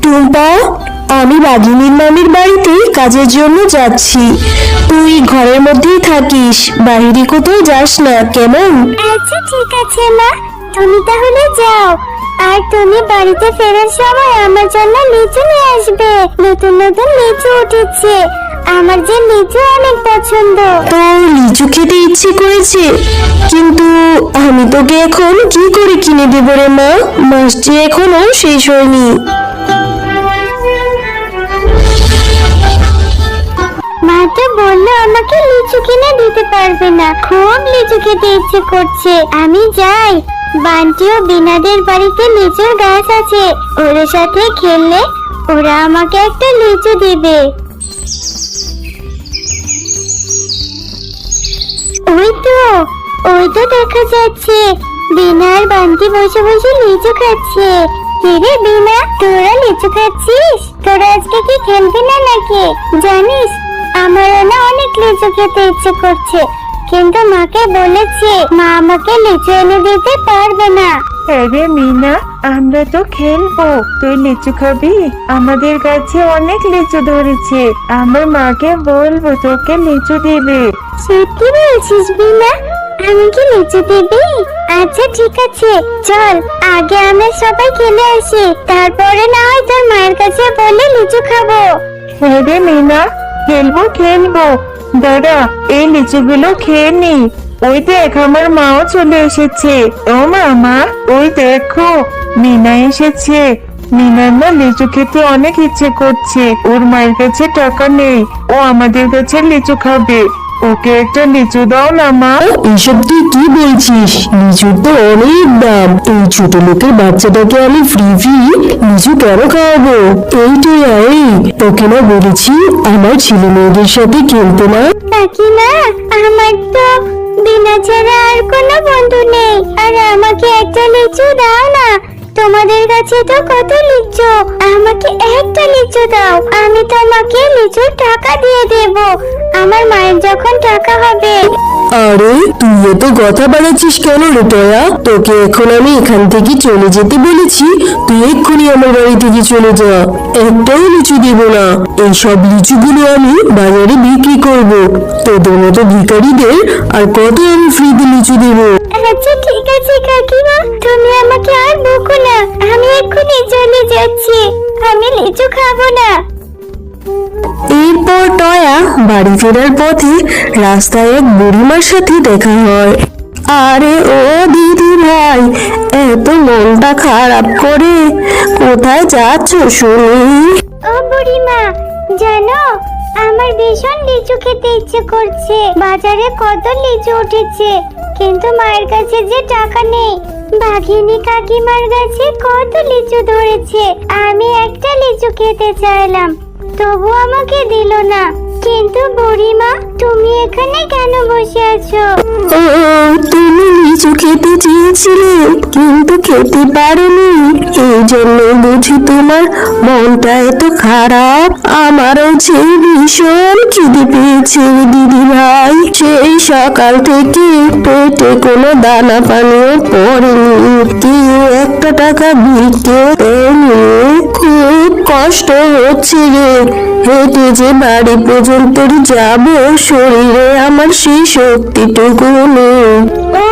টুম্পা, আমি বাঘিনীর মামির বাড়িতে কাজের জন্য যাচ্ছি। তুই ঘরের মধ্যেই থাকিস, বাইরে কোথাও যাস না, কেমন? আচ্ছা ঠিক আছে মা, তুমি তাহলে যাও। আর তুমি বাড়িতে ফেরার সময় আমার জন্য লিচু নিয়ে আসবে। নতুন নতুন লিচু উঠেছে, আমার যে লিচু অনেক পছন্দ। তো লিচু খেতে ইচ্ছে করেছে, কিন্তু আমি তোকে এখন কি করে কিনে দেবো রে মা? মাসটি এখনো শেষ হয়নি। মা তো বললো আমাকে লিচু কিনে দিতে পারবে না। খুব লিচু খেতে ইচ্ছে করছে, আমি যাই। বান্টি ও বিনাদের বাড়িতে লিচুর গাছ আছে, ওদের সাথে খেললে ওরা আমাকে একটা লিচু দিবে। ওই তো দেখা যাচ্ছে বিনা আর বান্টি বসে বসে লিচু খাচ্ছে। কিরে বিনা, তোরা লিচু খাচ্ছিস? তোরা আজকে কি খেলবি না নাকি? জানিস আমারও না অনেক লিচু খেতে ইচ্ছে করছে, কিন্তু মাকে বলেছে মা আমাকে লিচু এনে দিতে পারবে না। আরে মিনা, আমরা তো খেলবো, তুই লিচু খাবি? আমাদের গাছে অনেক লিচু ধরেছে, আমার মাকে বলবো তোকে লিচু দিবে। সত্যি বলছিস বিনা? আমি কি লিচু দিবি? আচ্ছা ঠিক আছে, চল আগে আমরা সবাই খেলে আসি, তারপরে না হয় তোর মায়ের কাছে বলে লিচু খাবো। হ্যাঁ রে মিনা, খেলবো খেলবো। দাদা, এই লিচুগুলো খেয়ে নি। ওই দেখ আমার মাও চলে এসেছে। ও মামা, ওই দেখো মিনা এসেছে। মিনার না লিচু খেতে অনেক ইচ্ছে করছে, ওর মায়ের কাছে টাকা নেই, ও আমাদের কাছে লিচু খাবে। ওকে একটা লিচু দাও না মা। এসব তুই কি বলছিস? লিচুর তো অনেক দাম। এই ছোট লোকের বাচ্চাটাকে আমি ফ্রি লিচু কেন খাওয়াবো? এই তোকে না বলেছি আমার ছেলে মেয়েদের সাথে খেলতে না? কাকিমা, আমার তো বিনা ছাড়া আর কোনো বন্ধু নেই, আর আমাকে একটা লিচু দাও না। তোমাদের কাছে তো কত লিচু, আমাকে একটা লিচু দাও, আমি তোমাকে লিচুর টাকা দিয়ে দেব আমার মায়ের যখন টাকা হবে। আরে তুই এত কথা বাড়াচ্ছিস কেন রে টয়া? তোকে এখন আমি এখান থেকে চলে যেতে বলেছি, তুই এক্ষুনি আমার বাড়ি থেকে চলে যা। একটাও লিচু দেব না। এই সব লিচুগুলো আমি বাজারে বিক্রি করব। তোদের মতো ভিখারিদের আর কত আমি ফ্রিতে লিচু দেব? আচ্ছা ঠিক আছে কাকিমা, তুমি আমাকে আর বকো না, আমি এক্ষুনি চলে যাচ্ছি, আমি লিচু খাবো না। এরপর টয়া বাড়ি ফেরার পথে রাস্তায় এক বুড়িমার সাথে দেখা হয়। আরে ও দিদি ভাই, এত মনটা খারাপ করে কোথায় যাচ্ছ শুনি? ও বুড়িমা, জানো আমার ভীষণ লিচু খেতে ইচ্ছে করছে। বাজারে কত লিচু উঠেছে, কিন্তু মায়ের কাছে যে টাকা নেই। বাঘিনী কাকিমার কাছে কত লিচু ধরেছে, আমি একটা লিচু খেতে চাইলাম, তবু আমাকে দিল না। কিন্তু বুড়িমা, তুমি এখানে কেন বসে আছো? ও, তুমি লিচু খেতে চেয়েছিলে কিন্তু খেতে পারোনি, এই জন্য বুঝি তোমার মনটা এত খারাপ। আমারও যে ভীষণ খিদে পেয়েছে দিদি ভাই, সেই সকাল থেকে পেটে কোনো দানা পানিও পড়েনি, কেউ একটা টাকা ভিক্ষে দেয়নি। খুব কষ্ট হচ্ছে রে, হেঁটে যে বাড়ি পর্যন্ত যাব, শরীরে আমার সেই শক্তিটুকু নেই। ও,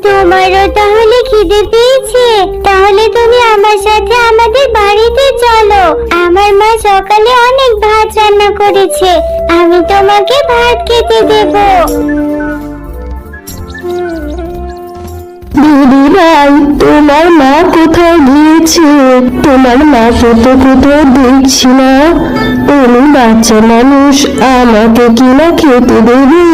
তোমারও তাহলে খিদে পেয়েছে? তাহলে তুমি আমার সাথে আমাদের বাড়িতে চলো। আমার মা সকালে অনেক ভাত রান্না করেছে, আমি তোমাকে ভাত খেতে দেব। দিদি ভাই, তোমার মা কোথায় গিয়েছে? তোমার মাকে তো কোথাও দেখছি না। উনি বাচ্চা মানুষ, আমাকে কিনা খেতে দেবে?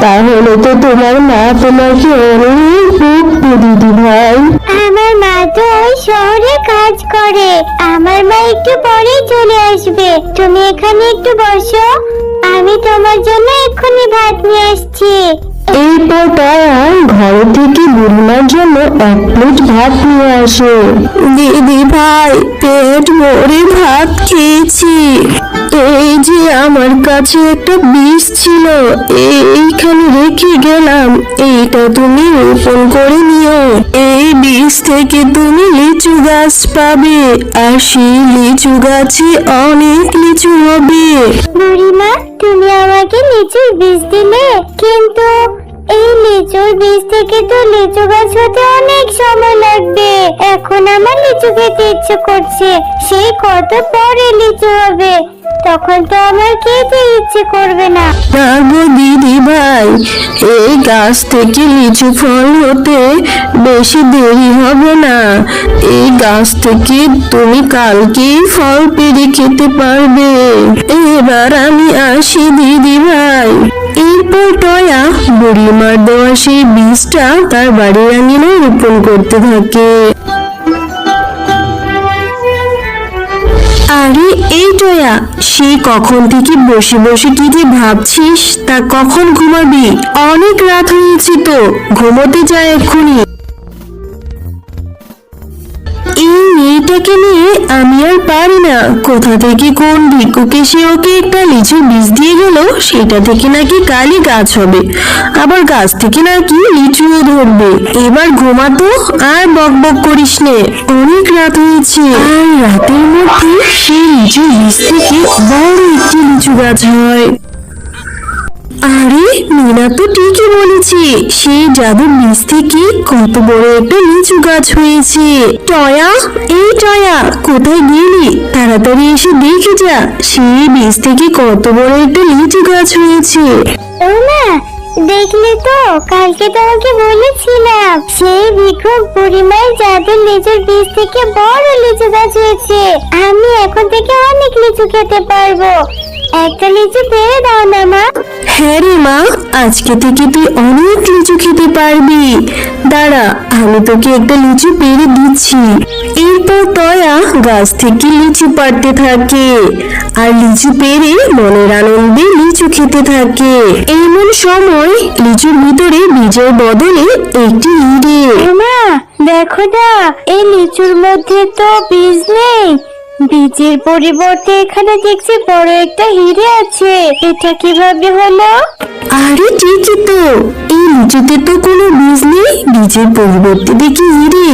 তাহলে তো তোমার মা তোমাকে অনেক বকবে দিদি ভাই। আমার মা তো ওই শহরে কাজ করে, আমার মা একটু পরেই চলে আসবে। তুমি এখানে একটু বসো, আমি তোমার জন্য এক্ষুনি ভাত নিয়ে আসছি। এরপর টয়া ঘর থেকে বুড়িমার জন্য এক প্লেট ভাত নিয়ে আসে। দিদি ভাই, পেট ভরে ভাত খেয়েছি, এই যে আমার কাছে একটা বীজ ছিল, এইখানে রেখে গেলাম, এইটা তুমি রোপণ করে নিও। এই বীজ থেকে তুমি লিচু গাছ পাবে, আর সেই লিচু গাছে অনেক লিচু হবে। বুড়িমা, তুমি আমাকে লিচুর বীজ দিলে, কিন্তু এই লিচুর বীজ থেকে তো লিচু গাছ হতে অনেক সময় লাগবে। এখন আমার লিচু খেতে ইচ্ছে করছে, সেই কত পরে লিচু হবে, তখন তো আমার খেতে ইচ্ছে করবে না। না গো দিদি ভাই, এই গাছ থেকে লিচু ফল হতে বেশি দেরি হবে না। এই গাছ থেকে তুমি কালকেই ফল পেড়ে খেতে পারবে। এবার আমি আসি দিদি ভাই। এরপর টয়া বুড়িমার দেওয়া সেই বীজটা তার বাড়ির আঙিনায় রোপণ করতে থাকে। আরে এই টয়া, সেই কখন থেকে বসে বসে কি যে ভাবছিস, তা কখন ঘুমাবি? অনেক রাত হয়েছে তো, ঘুমোতে যায় এক্ষুনি। এই মেয়েটাকে নিয়ে আমি আর পারি না, কোথা থেকে কোন ভিক্ষুক এসে ওকে একটা লিচুর বীজ দিয়ে গেল, সেটা থেকে নাকি কালই গাছ হবে, আবার গাছ থেকে নাকি লিচুও ধরবে। এবার ঘুমাতো, আর বক বক করিস নে, অনেক রাত হয়েছে। আর রাতের মধ্যে সেই লিচুর বীজ থেকে বড় একটি লিচু গাছ হয়। আরে মিনা তো ঠিকই বলেছে, সেই জাদুর বীজ থেকে কত বড় একটা লিচু গাছ হয়েছে। টয়া, এই টয়া, কোথায় গেলি? তাড়াতাড়ি এসে দেখে যা, সেই বীজ থেকে কত বড় একটা লিচু গাছ হয়েছে। ও মা, দেখলে তো, কালকে তোমাকে বলেছিলাম সেই ভিক্ষুক বুড়িমায়ের জাদুর লিচুর বীজ থেকে বড় লিচু গাছ হয়েছে। আমি এখন থেকে অনেক লিচু খেতে পারবো। একটা লিচু পেড়ে দাও না মা। হ্যাঁ রে মা, আজকে থেকে তুই অনেক লিচু খেতে পারবি। দাঁড়া, আমি তোকে একটা লিচু পেড়ে দিচ্ছি। এরপর টয়া গাছ থেকে লিচু পাড়তে থাকে, আর লিচু পেড়ে মনের আনন্দে লিচু খেতে থাকে। এমন সময় লিচুর ভিতরে বীজের বদলে একটি হিরে। মা দেখো না, এই লিচুর মধ্যে তো বীজ নেই, বীজের পরিবর্তে এখানে দেখছি বড় একটা হিরে আছে। এটা কিভাবে হলো? আরে ঠিকই তো, এই লিচুতে তো কোনো বীজ নেই, বীজের পরিবর্তে দেখি হিরে।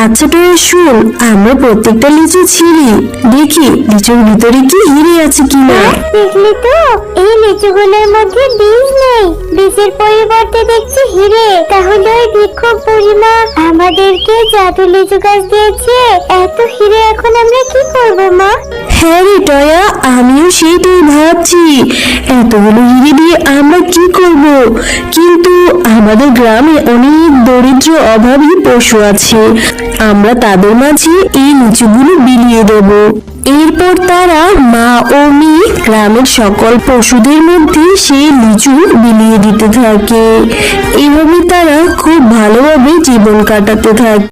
আচ্ছা টয়া শোন, আমরা প্রত্যেকটা লিচু ছিঁড়ি, দেখি লিচুর ভিতরে কি হিরে আছে কিনা। দেখলি তো, এই লিচুগুলোর মধ্যে বীজ নেই, বীজের পরিবর্তে দেখছি হিরে। তাহলে ওই ভিক্ষুক বুড়িমা আমাদেরকে জাদু লিচু গাছ দিয়েছে, এত হিরে এখন আমরা কি করবো মা? হ্যাঁ রে টয়া, আমিও সেইটাই ভাবছি, এতগুলো হিরে দিয়ে আমরা কি করব? কিন্তু আমাদের গ্রামে অনেক দরিদ্র অভাবী পশু আছে, আমরা তাদের মাঝে এই লিচুগুলো বিলিয়ে দেব। এরপর তারা মা ও মেয়ে গ্রামের সকল পশুদের মধ্যে সেই লিচু বিলিয়ে দিতে থাকে। এভাবে তারা খুব ভালোভাবে জীবন কাটাতে থাকে।